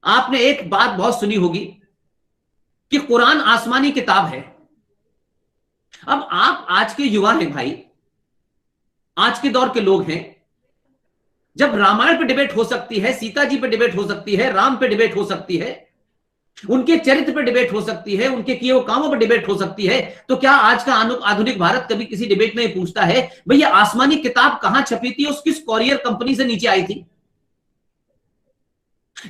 आपने एक बात बहुत सुनी होगी कि कुरान आसमानी किताब है। अब आप आज के युवा हैं भाई, आज के दौर के लोग हैं। जब रामायण पे डिबेट हो सकती है, सीता जी पे डिबेट हो सकती है, राम पे डिबेट हो सकती है, उनके चरित्र पे डिबेट हो सकती है, उनके किए हुए कामों पर डिबेट हो सकती है, तो क्या आज का आधुनिक भारत कभी किसी डिबेट में पूछता है भैया आसमानी किताब कहां छपी थी, उस किस कॉरियर कंपनी से नीचे आई थी?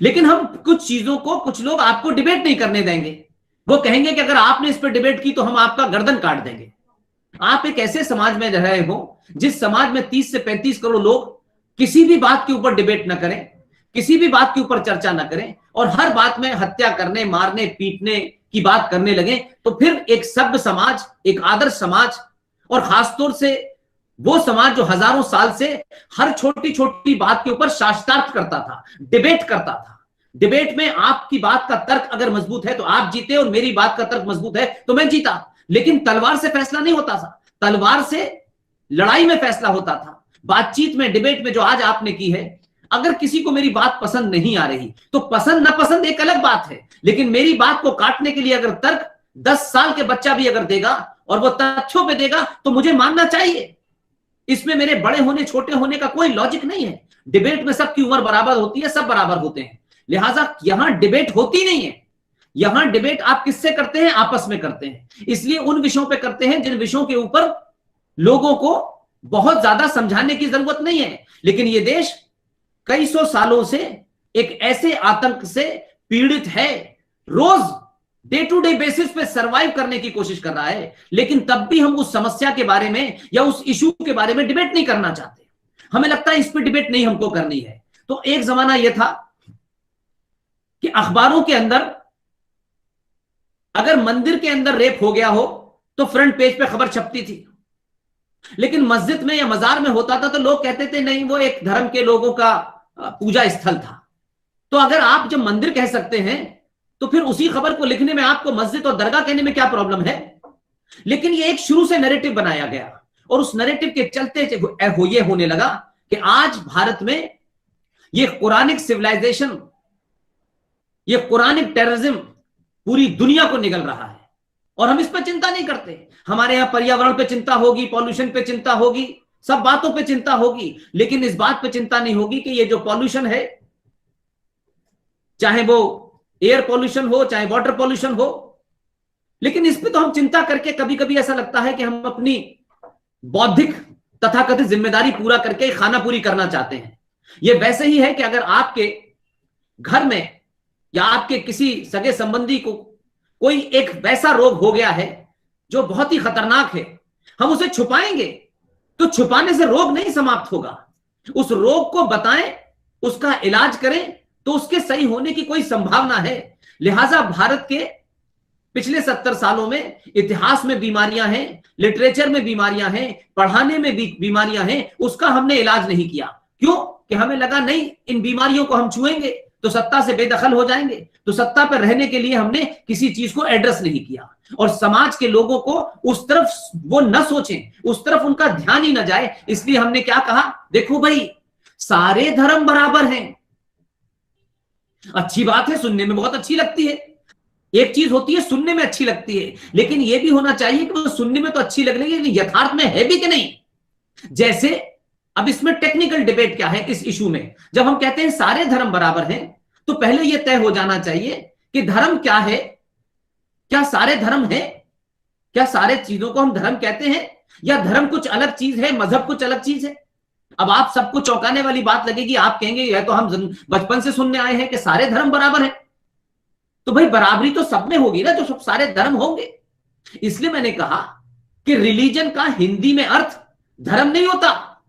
लेकिन हम कुछ चीजों को कुछ लोग आपको डिबेट नहीं करने देंगे। वो कहेंगे कि अगर आपने इस पर डिबेट की तो हम आपका गर्दन काट देंगे। आप एक ऐसे समाज में रह रहे हो जिस समाज में 30 से 35 करोड़ लोग किसी भी बात के ऊपर डिबेट ना करें, किसी भी बात के ऊपर चर्चा ना करें, और हर बात में हत्या करने, मारने, पीटने की बात करने लगे, तो फिर एक सभ्य समाज, एक आदर्श समाज, और खासतौर से वो समाज जो हजारों साल से हर छोटी छोटी बात के ऊपर शास्त्रार्थ करता था, डिबेट करता था। डिबेट में आपकी बात का तर्क अगर मजबूत है तो आप जीते, और मेरी बात का तर्क मजबूत है तो मैं जीता। लेकिन तलवार से फैसला नहीं होता था, तलवार से लड़ाई में फैसला होता था। बातचीत में, डिबेट में जो आज आपने की है, अगर किसी को मेरी बात पसंद नहीं आ रही तो पसंद ना पसंद एक अलग बात है, लेकिन मेरी बात को काटने के लिए अगर तर्क 10 साल के बच्चा भी अगर देगा और वो तथ्यों पे देगा तो मुझे मानना चाहिए। इसमें मेरे बड़े होने छोटे होने का कोई लॉजिक नहीं है। डिबेट में सबकी उम्र बराबर होती है, सब बराबर होते हैं, लिहाजा यहां डिबेट होती नहीं है। यहां डिबेट आप किससे करते हैं? आपस में करते हैं। इसलिए उन विषयों पे करते हैं जिन विषयों के ऊपर लोगों को बहुत ज्यादा समझाने की जरूरत नहीं है। लेकिन यह देश कई सौ सालों से एक ऐसे आतंक से पीड़ित है, रोज डे टू डे बेसिस पे सरवाइव करने की कोशिश कर रहा है, लेकिन तब भी हम उस समस्या के बारे में या उस इशू के बारे में डिबेट नहीं करना चाहते। हमें लगता है इस पर डिबेट नहीं हमको करनी है। तो एक जमाना यह था कि अखबारों के अंदर अगर मंदिर के अंदर रेप हो गया हो तो फ्रंट पेज पे खबर छपती थी, लेकिन मस्जिद में या मजार में होता था तो लोग कहते थे नहीं, वो एक धर्म के लोगों का पूजा स्थल था। तो अगर आप जब मंदिर कह सकते हैं तो फिर उसी खबर को लिखने में आपको मस्जिद और दरगाह कहने में क्या प्रॉब्लम है? लेकिन ये एक शुरू से नैरेटिव बनाया गया, और उस नैरेटिव के चलते ये होने लगा कि आज भारत में ये कुरानिक सिविलाइजेशन, ये कुरानिक टेररिज्म पूरी दुनिया को निगल रहा है, और हम इस पर चिंता नहीं करते। हमारे यहां पर्यावरण पे चिंता होगी, पॉल्यूशन पे चिंता होगी, सब बातों पे चिंता होगी, लेकिन इस बात पे चिंता नहीं होगी कि ये जो पॉल्यूशन है, चाहे वो एयर पॉल्यूशन हो, चाहे वाटर पॉल्यूशन हो, लेकिन इस पे तो हम चिंता करके कभी कभी ऐसा लगता है कि हम अपनी बौद्धिक तथाकथित जिम्मेदारी पूरा करके खाना पूरी करना चाहते हैं। ये वैसे ही है कि अगर आपके घर में या आपके किसी सगे संबंधी को कोई एक वैसा रोग हो गया है जो बहुत ही खतरनाक है, हम उसे छुपाएंगे तो छुपाने से रोग नहीं समाप्त होगा। उस रोग को बताएं, उसका इलाज करें तो उसके सही होने की कोई संभावना है। लिहाजा भारत के पिछले 70 सालों में इतिहास में बीमारियां हैं, लिटरेचर में बीमारियां हैं, पढ़ाने में भी बीमारियां हैं, उसका हमने इलाज नहीं किया। क्यों? कि हमें लगा नहीं, इन बीमारियों को हम छुएंगे तो सत्ता से बेदखल हो जाएंगे, तो सत्ता पर रहने के लिए हमने किसी चीज को एड्रेस नहीं किया, और समाज के लोगों को उस तरफ वो न सोचें, उस तरफ उनका ध्यान ही न जाए। इसलिए हमने क्या कहा, देखो भाई सारे धर्म बराबर हैं। अच्छी बात है, सुनने में बहुत अच्छी लगती है। एक चीज होती है सुनने में अच्छी लगती है, लेकिन यह भी होना चाहिए कि वो सुनने में तो अच्छी लग रही है, लेकिन यथार्थ में है भी कि नहीं। जैसे अब इसमें टेक्निकल डिबेट क्या है इस इशू में, जब हम कहते हैं सारे धर्म बराबर हैं तो पहले यह तय हो जाना चाहिए कि धर्म क्या है। क्या सारे धर्म है? क्या सारे चीजों को हम धर्म कहते हैं, या धर्म कुछ अलग चीज है, मजहब कुछ अलग चीज है? अब आप सबको चौंकाने वाली बात लगेगी, आप कहेंगे यह तो हम बचपन से सुनने आए हैं कि सारे धर्म बराबर हैं। तो भाई बराबरी तो सब में होगी ना, जो सब सारे धर्म होंगे। इसलिए मैंने कहा कि रिलीजन का हिंदी में अर्थ धर्म नहीं होता,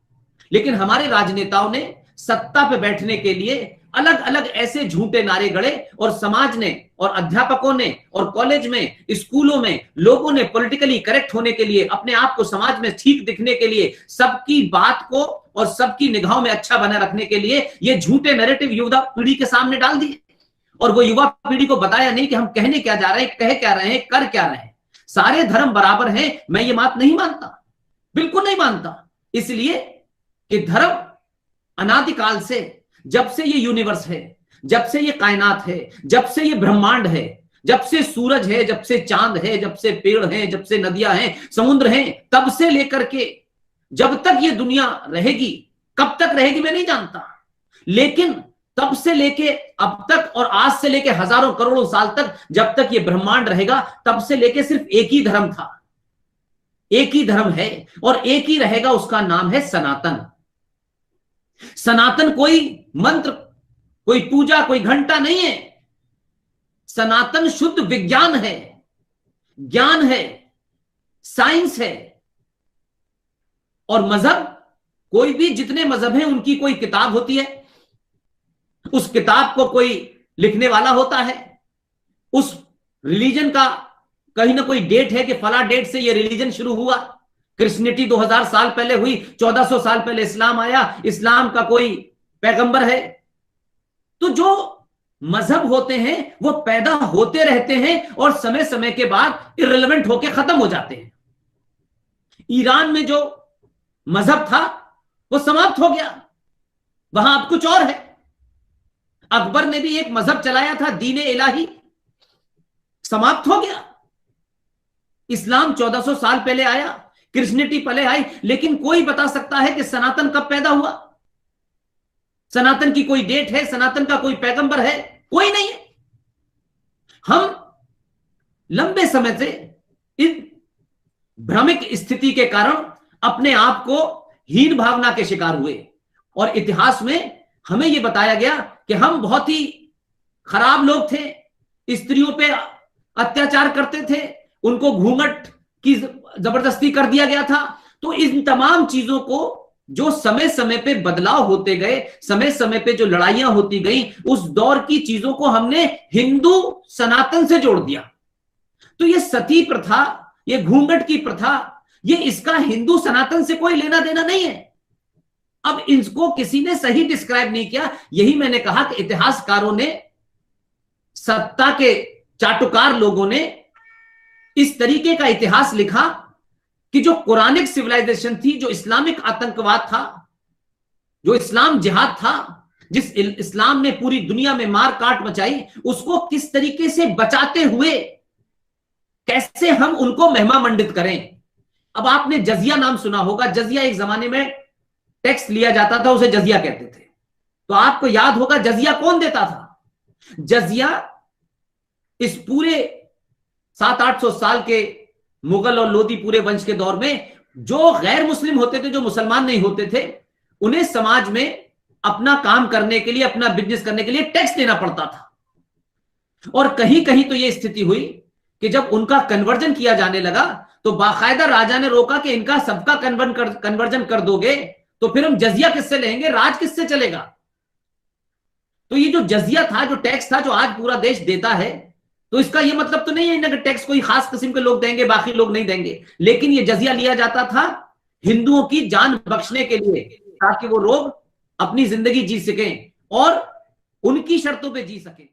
लेकिन हमारे राजनेताओं ने सत्ता पे बैठने के लिए अलग अलग ऐसे झूठे नारे गढ़े, और समाज ने और अध्यापकों ने और कॉलेज में, स्कूलों में लोगों ने पॉलिटिकली करेक्ट होने के लिए, अपने आप को समाज में ठीक दिखने के लिए, सबकी बात को और सबकी निगाहों में अच्छा बना रखने के लिए ये झूठे नैरेटिव युवा पीढ़ी के सामने डाल दिए, और वो युवा पीढ़ी को बताया नहीं कि हम कहने क्या जा रहे हैं, कह क्या रहे हैं, कर क्या रहे हैं। सारे धर्म बराबर हैं, मैं ये बात नहीं मानता, बिल्कुल नहीं मानता। इसलिए कि धर्म अनादिकाल से, जब से ये यूनिवर्स है, जब से ये कायनात है, जब से ये ब्रह्मांड है, जब से सूरज है, जब से चांद है, जब से पेड़ हैं, जब से नदियां हैं, समुद्र हैं, तब से लेकर के जब तक ये दुनिया रहेगी, कब तक रहेगी मैं नहीं जानता, लेकिन तब से लेके अब तक और आज से लेके हजारों करोड़ों साल तक जब तक ये ब्रह्मांड रहेगा, तब से लेके सिर्फ एक ही धर्म था, एक ही धर्म है और एक ही रहेगा, उसका नाम है सनातन। सनातन कोई मंत्र, कोई पूजा, कोई घंटा नहीं है। सनातन शुद्ध विज्ञान है, ज्ञान है, साइंस है। और मजहब, कोई भी जितने मजहब हैं उनकी कोई किताब होती है, उस किताब को कोई लिखने वाला होता है, उस रिलीजन का कहीं ना कोई डेट है कि फला डेट से ये रिलीजन शुरू हुआ। क्रिश्चियनिटी 2000 साल पहले हुई, 1400 साल पहले इस्लाम आया, इस्लाम का कोई पैगंबर है। तो जो मजहब होते हैं वो पैदा होते रहते हैं और समय समय के बाद इररिलेवेंट होकर खत्म हो जाते हैं। ईरान में जो मजहब था वो समाप्त हो गया, वहां अब कुछ और है। अकबर ने भी एक मजहब चलाया था, दीन इलाही, समाप्त हो गया। इस्लाम 1400 साल पहले आया, क्रिश्चियनिटी पहले आई, लेकिन कोई बता सकता है कि सनातन कब पैदा हुआ? सनातन की कोई डेट है? सनातन का कोई पैगंबर है? कोई नहीं है। हम लंबे समय से इस भ्रमिक स्थिति के कारण अपने आप को हीन भावना के शिकार हुए और इतिहास में हमें यह बताया गया कि हम बहुत ही खराब लोग थे, स्त्रियों पे अत्याचार करते थे, उनको घूंघट की जबरदस्ती कर दिया गया था। तो इन तमाम चीजों को जो समय समय पे बदलाव होते गए, समय समय पे जो लड़ाइयां होती गई, उस दौर की चीजों को हमने हिंदू सनातन से जोड़ दिया। तो ये सती प्रथा, ये घूंघट की प्रथा, ये इसका हिंदू सनातन से कोई लेना देना नहीं है। अब इसको किसी ने सही डिस्क्राइब नहीं किया। यही मैंने कहा कि इतिहासकारों ने, सत्ता के चाटुकार लोगों ने इस तरीके का इतिहास लिखा कि जो कुरानिक सिविलाइजेशन थी, जो इस्लामिक आतंकवाद था, जो इस्लाम जिहाद था, जिस इस्लाम ने पूरी दुनिया में मार काट मचाई, उसको किस तरीके से बचाते हुए कैसे हम उनको महिमा मंडित करें। अब आपने जजिया नाम सुना होगा। जजिया एक जमाने में टैक्स लिया जाता था, उसे जजिया कहते थे। तो आपको याद होगा जजिया कौन देता था? जजिया इस पूरे 700-800 साल के मुगल और लोदी पूरे वंश के दौर में जो गैर मुस्लिम होते थे, जो मुसलमान नहीं होते थे, उन्हें समाज में अपना काम करने के लिए, अपना बिजनेस करने के लिए टैक्स देना पड़ता था। और कहीं कहीं तो यह स्थिति हुई कि जब उनका कन्वर्जन किया जाने लगा तो बाकायदा राजा ने रोका कि इनका सबका कन्वर्जन कर दोगे तो फिर हम जजिया किससे लेंगे, राज किससे चलेगा। तो ये जो जजिया था, जो टैक्स था, जो आज पूरा देश देता है, तो इसका ये मतलब तो नहीं है ना कि टैक्स कोई खास किस्म के लोग देंगे, बाकी लोग नहीं देंगे। लेकिन ये जजिया लिया जाता था हिंदुओं की जान बख्शने के लिए, ताकि वो लोग अपनी जिंदगी जी सकें और उनकी शर्तों पे जी सकें।